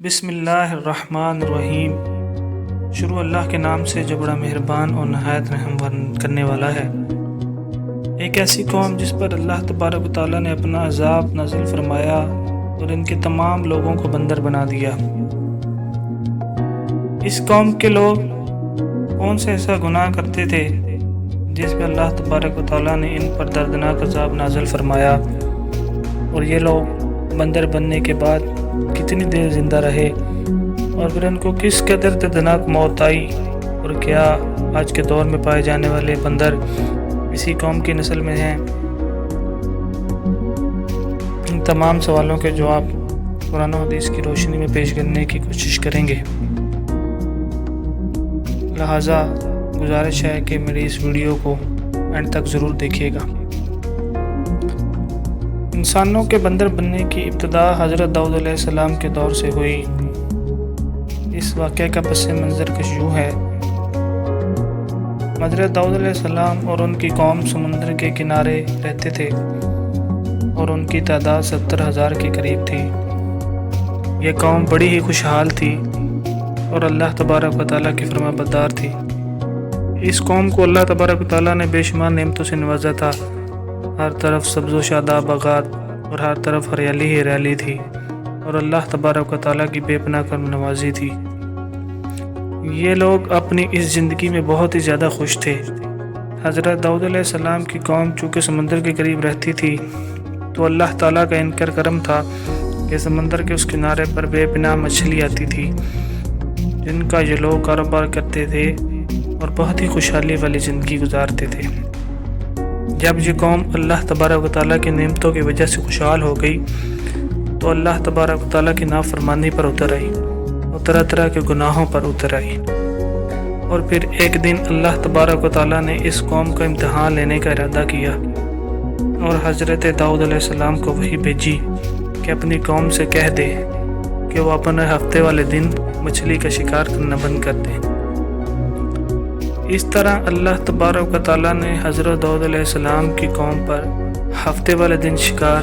بسم اللہ الرحمن الرحیم۔ شروع اللہ کے نام سے جو بڑا مہربان اور نہایت رحم کرنے والا ہے۔ ایک ایسی قوم جس پر اللہ تبارک و تعالیٰ نے اپنا عذاب نازل فرمایا اور ان کے تمام لوگوں کو بندر بنا دیا۔ اس قوم کے لوگ کون سے ایسا گناہ کرتے تھے جس پہ اللہ تبارک و تعالیٰ نے ان پر دردناک عذاب نازل فرمایا، اور یہ لوگ بندر بننے کے بعد کتنی دیر زندہ رہے، اور پھر ان کو کس قدر دردناک موت آئی، اور کیا آج کے دور میں پائے جانے والے بندر اسی قوم کی نسل میں ہیں؟ ان تمام سوالوں کے جواب قرآن و حدیث کی روشنی میں پیش کرنے کی کوشش کریں گے۔ لہٰذا گزارش ہے کہ میری اس ویڈیو کو اینڈ تک ضرور دیکھیے گا۔ انسانوں کے بندر بننے کی ابتدا حضرت داؤد علیہ السلام کے دور سے ہوئی۔ اس واقعے کا پس منظر کچھ یوں ہے۔ حضرت داؤد علیہ السلام اور ان کی قوم سمندر کے کنارے رہتے تھے، اور ان کی تعداد 70,000 کے قریب تھی۔ یہ قوم بڑی ہی خوشحال تھی اور اللہ تبارک و تعالیٰ کی فرما بردار تھی۔ اس قوم کو اللہ تبارک و تعالیٰ نے بے شمار نعمتوں سے نوازا تھا۔ ہر طرف سبز و شاداب باغات اور ہر طرف ہریالی ہی ہریالی تھی، اور اللہ تبارک و تعالیٰ کی بے پناہ کرم نوازی تھی۔ یہ لوگ اپنی اس زندگی میں بہت ہی زیادہ خوش تھے۔ حضرت داؤد علیہ السلام کی قوم چونکہ سمندر کے قریب رہتی تھی، تو اللہ تعالیٰ کا ان پر کرم تھا کہ سمندر کے اس کنارے پر بے پناہ مچھلی آتی تھی، جن کا یہ لوگ کاروبار کرتے تھے اور بہت ہی خوشحالی والی زندگی گزارتے تھے۔ جب یہ قوم اللہ تبارک و تعالیٰ کی نعمتوں کی وجہ سے خوشحال ہو گئی، تو اللہ تبارک و تعالیٰ کی نافرمانی پر اتر آئی اور طرح طرح کے گناہوں پر اتر آئی۔ اور پھر ایک دن اللہ تبارک و تعالیٰ نے اس قوم کا امتحان لینے کا ارادہ کیا، اور حضرت داؤد علیہ السلام کو وحی بھیجی کہ اپنی قوم سے کہہ دے کہ وہ اپنے ہفتے والے دن مچھلی کا شکار کرنا بند کر دیں۔ اس طرح اللہ تبارک و تعالیٰ نے حضرت داؤد علیہ السلام کی قوم پر ہفتے والے دن شکار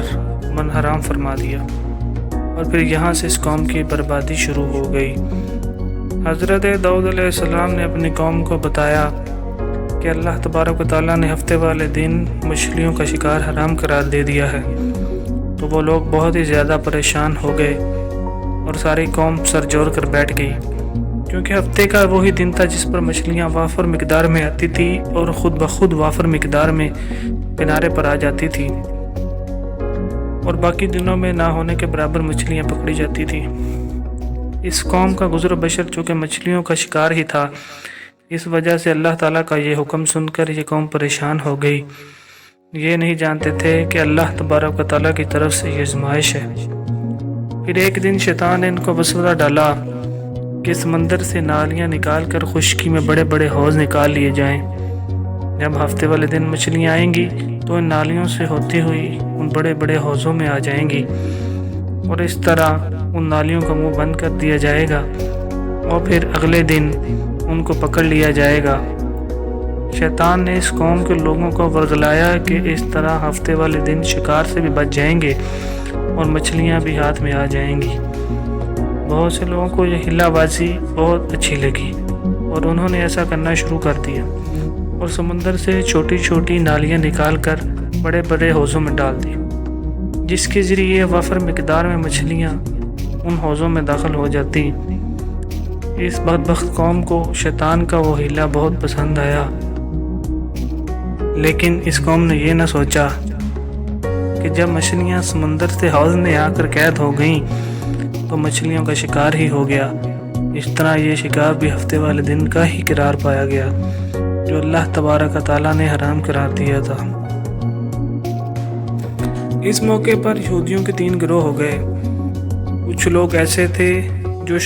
من حرام فرما دیا، اور پھر یہاں سے اس قوم کی بربادی شروع ہو گئی۔ حضرت داؤد علیہ السلام نے اپنی قوم کو بتایا کہ اللہ تبارک و تعالیٰ نے ہفتے والے دن مچھلیوں کا شکار حرام قرار دے دیا ہے، تو وہ لوگ بہت ہی زیادہ پریشان ہو گئے، اور ساری قوم سر جوڑ کر بیٹھ گئی، کیونکہ ہفتے کا وہی دن تھا جس پر مچھلیاں وافر مقدار میں آتی تھی اور خود بخود وافر مقدار میں کنارے پر آ جاتی تھی، اور باقی دنوں میں نہ ہونے کے برابر مچھلیاں پکڑی جاتی تھی۔ اس قوم کا گزر بشر چونکہ مچھلیوں کا شکار ہی تھا، اس وجہ سے اللہ تعالیٰ کا یہ حکم سن کر یہ قوم پریشان ہو گئی۔ یہ نہیں جانتے تھے کہ اللہ تبارک و تعالیٰ کی طرف سے یہ آزمائش ہے۔ پھر ایک دن شیطان نے ان کو وسوسہ ڈالا کہ سمندر سے نالیاں نکال کر خشکی میں بڑے بڑے حوض نکال لیے جائیں۔ جب ہفتے والے دن مچھلیاں آئیں گی تو ان نالیوں سے ہوتی ہوئی ان بڑے بڑے حوضوں میں آ جائیں گی، اور اس طرح ان نالیوں کا منہ بند کر دیا جائے گا، اور پھر اگلے دن ان کو پکڑ لیا جائے گا۔ شیطان نے اس قوم کے لوگوں کو ورغلایا کہ اس طرح ہفتے والے دن شکار سے بھی بچ جائیں گے اور مچھلیاں بھی ہاتھ میں آ جائیں گی۔ بہت سے لوگوں کو یہ ہلا بازی بہت اچھی لگی، اور انہوں نے ایسا کرنا شروع کر دیا، اور سمندر سے چھوٹی چھوٹی نالیاں نکال کر بڑے بڑے حوضوں میں ڈال دی، جس کے ذریعے وافر مقدار میں مچھلیاں ان حوضوں میں داخل ہو جاتی۔ اس بدبخت قوم کو شیطان کا وہ ہیلا بہت پسند آیا، لیکن اس قوم نے یہ نہ سوچا کہ جب مچھلیاں سمندر سے حوض میں آ کر قید ہو گئیں تو مچھلیوں کا شکار ہی ہو گیا۔ اس طرح یہ شکار بھی ہفتے والے دن کا ہی قرار پایا گیا، جو اللہ تبارک و تعالیٰ نے حرام قرار دیا تھا۔ اس موقع پر یہودیوں کے 3 گروہ ہو گئے۔ کچھ لوگ ایسے تھے جو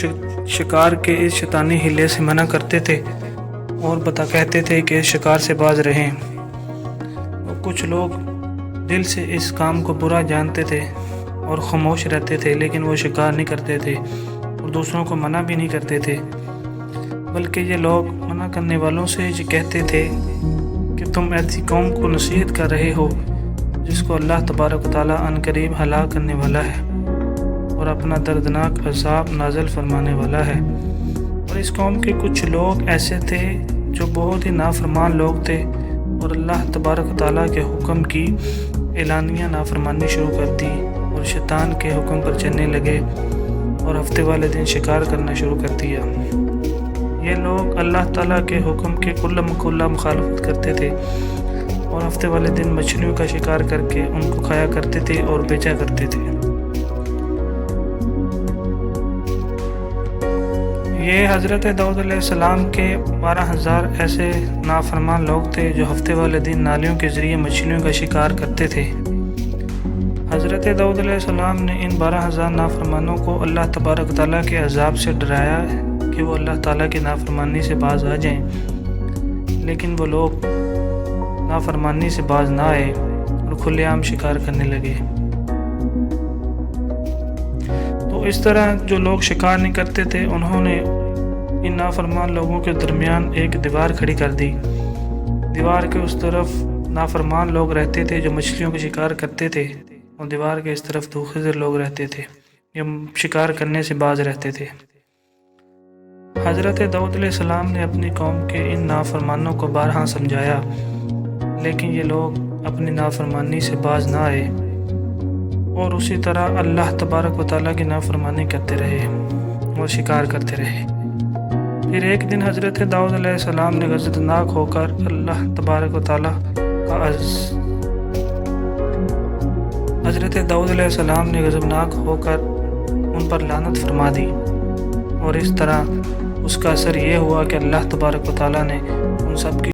شکار کے اس شیطانی ہیلے سے منع کرتے تھے اور کہتے تھے کہ اس شکار سے باز رہیں، اور کچھ لوگ دل سے اس کام کو برا جانتے تھے اور خاموش رہتے تھے، لیکن وہ شکار نہیں کرتے تھے اور دوسروں کو منع بھی نہیں کرتے تھے، بلکہ یہ لوگ منع کرنے والوں سے یہ کہتے تھے کہ تم ایسی قوم کو نصیحت کر رہے ہو جس کو اللہ تبارک و تعالیٰ عنقریب ہلاک کرنے والا ہے، اور اپنا دردناک عذاب نازل فرمانے والا ہے۔ اور اس قوم کے کچھ لوگ ایسے تھے جو بہت ہی نافرمان لوگ تھے اور اللہ تبارک و تعالیٰ کے حکم کی اعلانیہ نافرمانی شروع کر دی اور شیطان کے حکم پر چلنے لگے اور ہفتے والے دن شکار کرنا شروع کر دیا۔ یہ لوگ اللہ تعالیٰ کے حکم کے کلّا مخالفت کرتے تھے اور ہفتے والے دن مچھلیوں کا شکار کر کے ان کو کھایا کرتے تھے اور بیچا کرتے تھے۔ یہ حضرت داؤد علیہ السلام کے 12,000 ایسے نافرمان لوگ تھے جو ہفتے والے دن نالیوں کے ذریعے مچھلیوں کا شکار کرتے تھے۔ حضرت داؤد علیہ السلام نے ان 12,000 نافرمانوں کو اللہ تبارک تعالیٰ کے عذاب سے ڈرایا کہ وہ اللہ تعالیٰ کی نافرمانی سے باز آ جائیں، لیکن وہ لوگ نافرمانی سے باز نہ آئے اور کھلے عام شکار کرنے لگے۔ تو اس طرح جو لوگ شکار نہیں کرتے تھے انہوں نے ان نافرمان لوگوں کے درمیان ایک دیوار کھڑی کر دی۔ دیوار کے اس طرف نافرمان لوگ رہتے تھے جو مچھلیوں کا شکار کرتے تھے، اور دیوار کے اس طرف دوخضر لوگ رہتے تھے جو شکار کرنے سے باز رہتے تھے۔ حضرت داؤد علیہ السلام نے اپنی قوم کے ان نافرمانوں کو بارہا سمجھایا، لیکن یہ لوگ اپنی نافرمانی سے باز نہ آئے اور اسی طرح اللہ تبارک و تعالیٰ کی نافرمانی کرتے رہے اور شکار کرتے رہے۔ پھر ایک دن حضرت داؤد علیہ السلام نے غضبناک ہو کر اللہ تبارک و تعالیٰ کا حضرت داؤد علیہ السلام نے غضبناک ہو کر ان پر لعنت فرما دی، اور اس طرح اس کا اثر یہ ہوا کہ اللہ تبارک و تعالیٰ نے ان سب کی